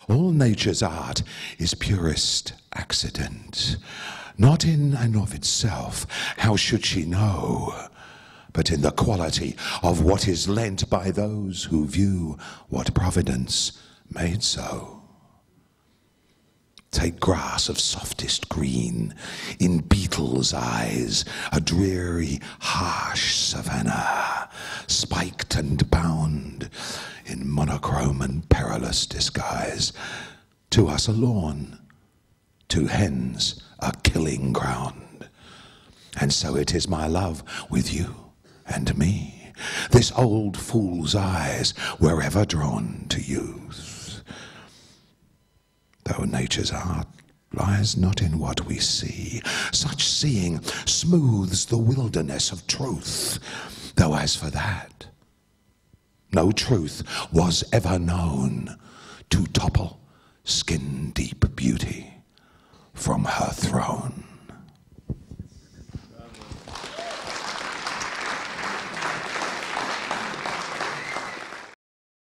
All nature's art is purest accident, not in and of itself, how should she know, but in the quality of what is lent by those who view what Providence made so. Take grass of softest green, in beetles' eyes, a dreary, harsh savannah, spiked and bound in monochrome and perilous disguise. To us a lawn, to hens a killing ground. And so it is, my love, with you and me. This old fool's eyes were ever drawn to youth. Though nature's art lies not in what we see, such seeing smooths the wilderness of truth. Though as for that, no truth was ever known to topple skin-deep beauty from her